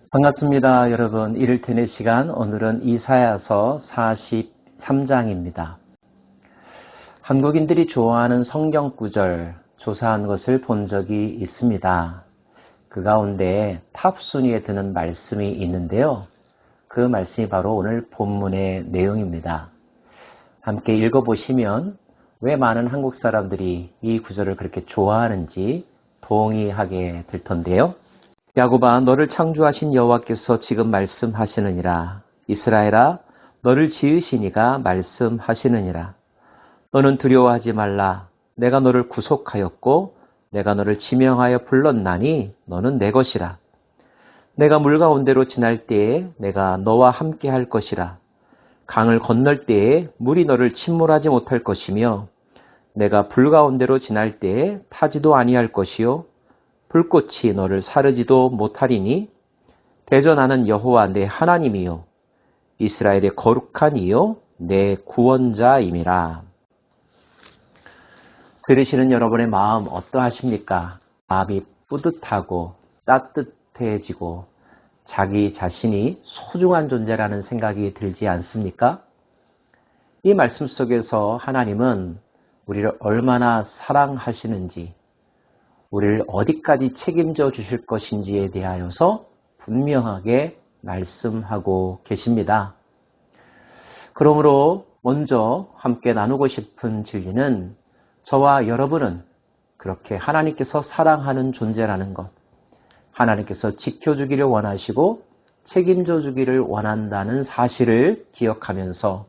반갑습니다, 여러분. 이를테네 시간, 오늘은 이사야서 43장입니다. 한국인들이 좋아하는 성경 구절 조사한 것을 본 적이 있습니다. 그 가운데 탑 순위에 드는 말씀이 있는데요. 그 말씀이 바로 오늘 본문의 내용입니다. 함께 읽어보시면 왜 많은 한국 사람들이 이 구절을 그렇게 좋아하는지 동의하게 될 텐데요. 야곱아, 너를 창조하신 여호와께서 지금 말씀하시느니라. 이스라엘아, 너를 지으시니가 말씀하시느니라. 너는 두려워하지 말라. 내가 너를 구속하였고 내가 너를 지명하여 불렀나니 너는 내 것이라. 내가 물 가운데로 지날 때에 내가 너와 함께 할 것이라. 강을 건널 때에 물이 너를 침몰하지 못할 것이며 내가 불 가운데로 지날 때에 타지도 아니할 것이요 불꽃이 너를 사르지도 못하리니 대저 나는 여호와 내 하나님이요 이스라엘의 거룩한 이요 내 구원자임이라. 들으시는 여러분의 마음 어떠하십니까? 마음이 뿌듯하고 따뜻해지고 자기 자신이 소중한 존재라는 생각이 들지 않습니까? 이 말씀 속에서 하나님은 우리를 얼마나 사랑하시는지, 우리를 어디까지 책임져 주실 것인지에 대하여서 분명하게 말씀하고 계십니다. 그러므로 먼저 함께 나누고 싶은 진리는 저와 여러분은 그렇게 하나님께서 사랑하는 존재라는 것, 하나님께서 지켜주기를 원하시고 책임져 주기를 원한다는 사실을 기억하면서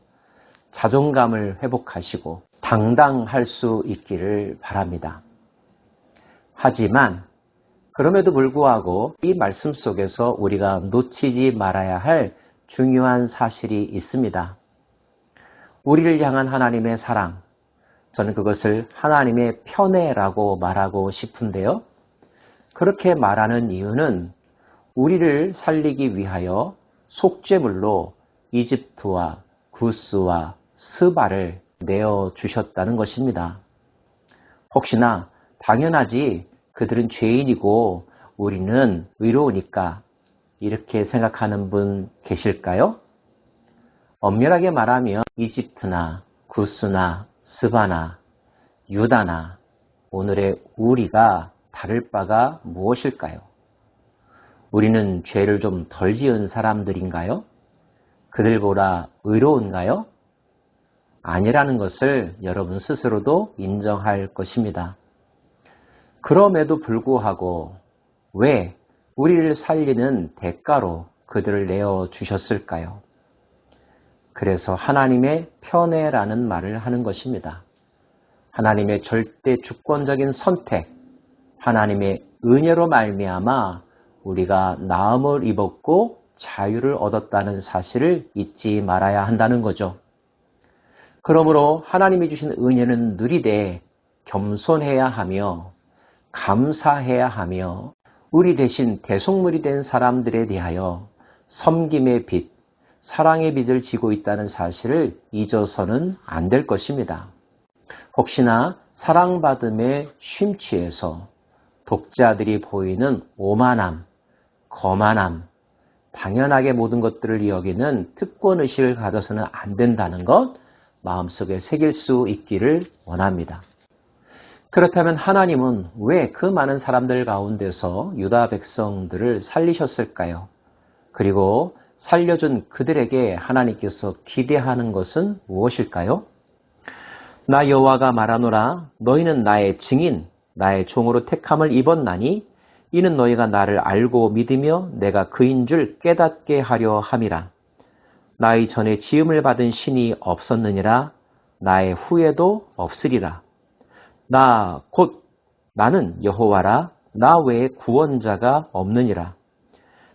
자존감을 회복하시고 당당할 수 있기를 바랍니다. 하지만 그럼에도 불구하고 이 말씀 속에서 우리가 놓치지 말아야 할 중요한 사실이 있습니다. 우리를 향한 하나님의 사랑, 저는 그것을 하나님의 편애라고 말하고 싶은데요. 그렇게 말하는 이유는 우리를 살리기 위하여 속죄물로 이집트와 구스와 스바를 내어주셨다는 것입니다. 혹시나 당연하지 그들은 죄인이고 우리는 의로우니까 이렇게 생각하는 분 계실까요? 엄밀하게 말하면 이집트나 구스나 스바나 유다나 오늘의 우리가 다를 바가 무엇일까요? 우리는 죄를 좀 덜 지은 사람들인가요? 그들보다 의로운가요? 아니라는 것을 여러분 스스로도 인정할 것입니다. 그럼에도 불구하고 왜 우리를 살리는 대가로 그들을 내어주셨을까요? 그래서 하나님의 편애라는 말을 하는 것입니다. 하나님의 절대 주권적인 선택, 하나님의 은혜로 말미암아 우리가 나음을 입었고 자유를 얻었다는 사실을 잊지 말아야 한다는 거죠. 그러므로 하나님이 주신 은혜는 누리되 겸손해야 하며 감사해야 하며 우리 대신 대속물이 된 사람들에 대하여 섬김의 빛, 사랑의 빛을 지고 있다는 사실을 잊어서는 안 될 것입니다. 혹시나 사랑받음에 쉼취해서 독자들이 보이는 오만함, 거만함, 당연하게 모든 것들을 여기는 특권의식을 가져서는 안 된다는 것 마음속에 새길 수 있기를 원합니다. 그렇다면 하나님은 왜 그 많은 사람들 가운데서 유다 백성들을 살리셨을까요? 그리고 살려준 그들에게 하나님께서 기대하는 것은 무엇일까요? 나 여호와가 말하노라 너희는 나의 증인, 나의 종으로 택함을 입었나니 이는 너희가 나를 알고 믿으며 내가 그인 줄 깨닫게 하려 함이라. 나의 전에 지음을 받은 신이 없었느니라 나의 후에도 없으리라. 나 곧 나는 여호와라 나 외에 구원자가 없느니라.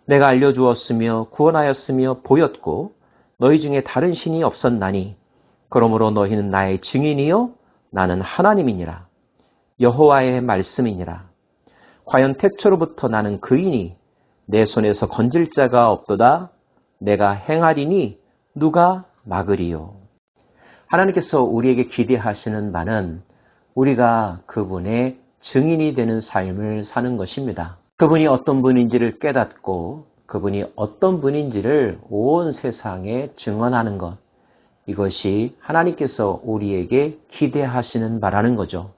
내가 알려주었으며 구원하였으며 보였고 너희 중에 다른 신이 없었나니 그러므로 너희는 나의 증인이요 나는 하나님이니라. 여호와의 말씀이니라. 과연 태초로부터 나는 그이니 내 손에서 건질 자가 없도다. 내가 행하리니 누가 막으리요. 하나님께서 우리에게 기대하시는 바는 우리가 그분의 증인이 되는 삶을 사는 것입니다. 그분이 어떤 분인지를 깨닫고 그분이 어떤 분인지를 온 세상에 증언하는 것. 이것이 하나님께서 우리에게 기대하시는 바라는 거죠.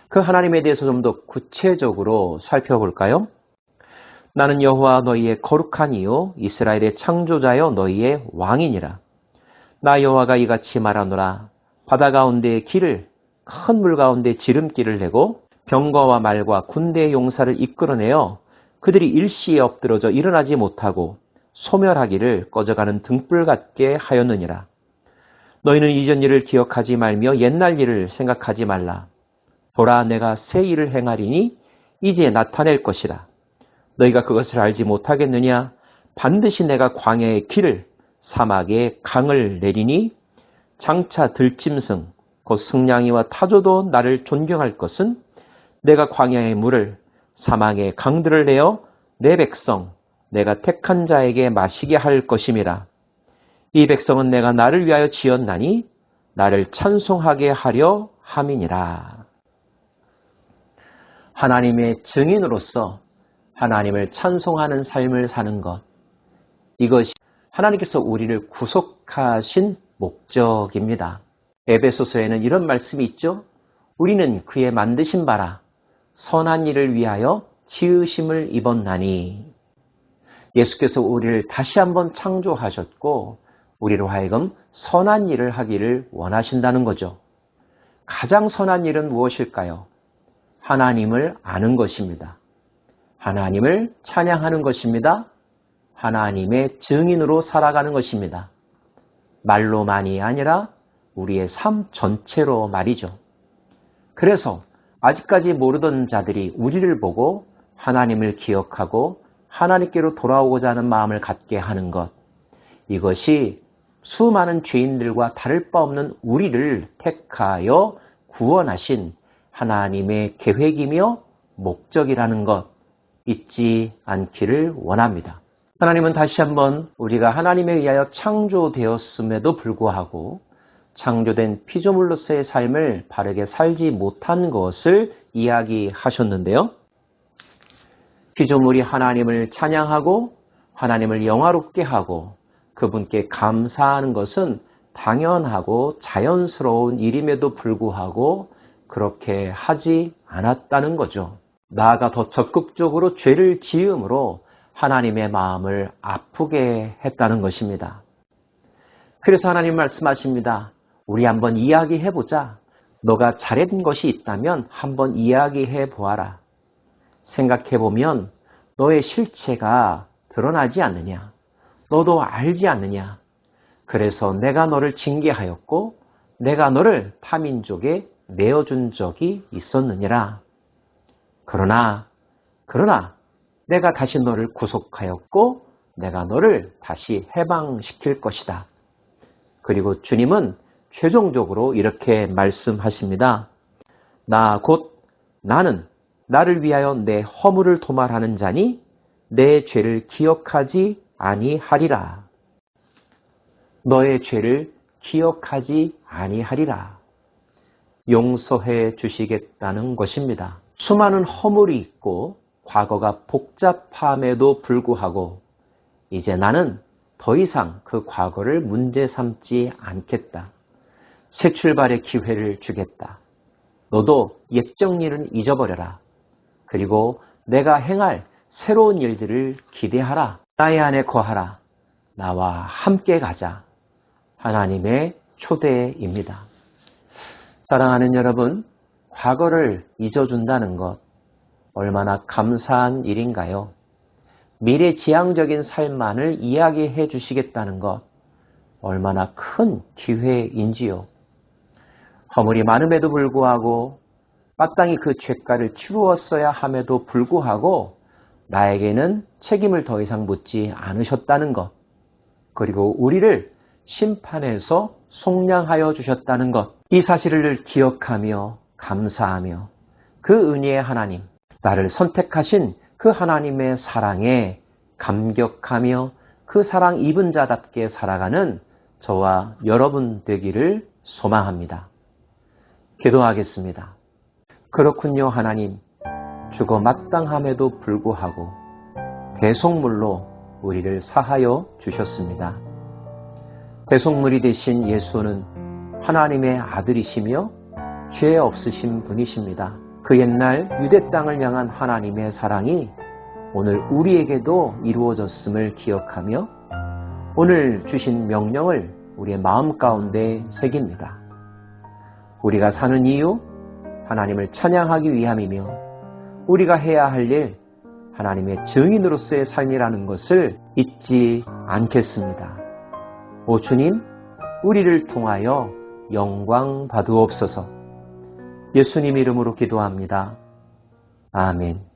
그 하나님에 대해서 좀 더 구체적으로 살펴볼까요? 나는 여호와 너희의 거룩한 이요 이스라엘의 창조자여 너희의 왕이니라. 나 여호와가 이같이 말하노라. 바다 가운데의 길을 큰 물 가운데 지름길을 내고 병거와 말과 군대의 용사를 이끌어내어 그들이 일시에 엎드러져 일어나지 못하고 소멸하기를 꺼져가는 등불 같게 하였느니라. 너희는 이전 일을 기억하지 말며 옛날 일을 생각하지 말라. 보라, 내가 새 일을 행하리니 이제 나타낼 것이라. 너희가 그것을 알지 못하겠느냐? 반드시 내가 광야의 길을 사막에 강을 내리니 장차 들짐승 곧 승냥이와 타조도 나를 존경할 것은 내가 광야의 물을 사막의 강들을 내어 내 백성 내가 택한 자에게 마시게 할 것임이라. 이 백성은 내가 나를 위하여 지었나니 나를 찬송하게 하려 함이니라. 하나님의 증인으로서 하나님을 찬송하는 삶을 사는 것, 이것이 하나님께서 우리를 구속하신 목적입니다. 에베소서에는 이런 말씀이 있죠. 우리는 그의 만드신 바라 선한 일을 위하여 지으심을 입었나니. 예수께서 우리를 다시 한번 창조하셨고 우리로 하여금 선한 일을 하기를 원하신다는 거죠. 가장 선한 일은 무엇일까요? 하나님을 아는 것입니다. 하나님을 찬양하는 것입니다. 하나님의 증인으로 살아가는 것입니다. 말로만이 아니라 우리의 삶 전체로 말이죠. 그래서 아직까지 모르던 자들이 우리를 보고 하나님을 기억하고 하나님께로 돌아오고자 하는 마음을 갖게 하는 것, 이것이 수많은 죄인들과 다를 바 없는 우리를 택하여 구원하신 하나님의 계획이며 목적이라는 것 잊지 않기를 원합니다. 하나님은 다시 한번 우리가 하나님에 의하여 창조되었음에도 불구하고 창조된 피조물로서의 삶을 바르게 살지 못한 것을 이야기하셨는데요. 피조물이 하나님을 찬양하고 하나님을 영화롭게 하고 그분께 감사하는 것은 당연하고 자연스러운 일임에도 불구하고 그렇게 하지 않았다는 거죠. 나아가 더 적극적으로 죄를 지음으로 하나님의 마음을 아프게 했다는 것입니다. 그래서 하나님 말씀하십니다. 우리 한번 이야기해보자. 너가 잘한 것이 있다면 한번 이야기해 보아라. 생각해보면 너의 실체가 드러나지 않느냐. 너도 알지 않느냐. 그래서 내가 너를 징계하였고 내가 너를 타민족에 내어준 적이 있었느니라. 그러나 내가 다시 너를 구속하였고 내가 너를 다시 해방시킬 것이다. 그리고 주님은 최종적으로 이렇게 말씀하십니다. 나는 나를 위하여 내 허물을 도말하는 자니 내 죄를 기억하지 아니하리라. 너의 죄를 기억하지 아니하리라. 용서해 주시겠다는 것입니다. 수많은 허물이 있고 과거가 복잡함에도 불구하고 이제 나는 더 이상 그 과거를 문제 삼지 않겠다. 새 출발의 기회를 주겠다. 너도 옛 정일은 잊어버려라. 그리고 내가 행할 새로운 일들을 기대하라. 나의 안에 거하라. 나와 함께 가자. 하나님의 초대입니다. 사랑하는 여러분, 과거를 잊어준다는 것 얼마나 감사한 일인가요? 미래지향적인 삶만을 이야기해 주시겠다는 것 얼마나 큰 기회인지요. 허물이 많음에도 불구하고 마땅히 그 죄가를 치루었어야 함에도 불구하고 나에게는 책임을 더 이상 묻지 않으셨다는 것, 그리고 우리를 심판에서 속량하여 주셨다는 것, 이 사실을 기억하며 감사하며 그 은혜의 하나님, 나를 선택하신 그 하나님의 사랑에 감격하며 그 사랑 입은 자답게 살아가는 저와 여러분 되기를 소망합니다. 기도하겠습니다. 그렇군요, 하나님. 죽어 마땅함에도 불구하고 대속물로 우리를 사하여 주셨습니다. 대속물이 되신 예수는 하나님의 아들이시며 죄 없으신 분이십니다. 그 옛날 유대 땅을 향한 하나님의 사랑이 오늘 우리에게도 이루어졌음을 기억하며 오늘 주신 명령을 우리의 마음 가운데 새깁니다. 우리가 사는 이유 하나님을 찬양하기 위함이며 우리가 해야 할 일 하나님의 증인으로서의 삶이라는 것을 잊지 않겠습니다. 오 주님, 우리를 통하여 영광 받으옵소서. 예수님 이름으로 기도합니다. 아멘.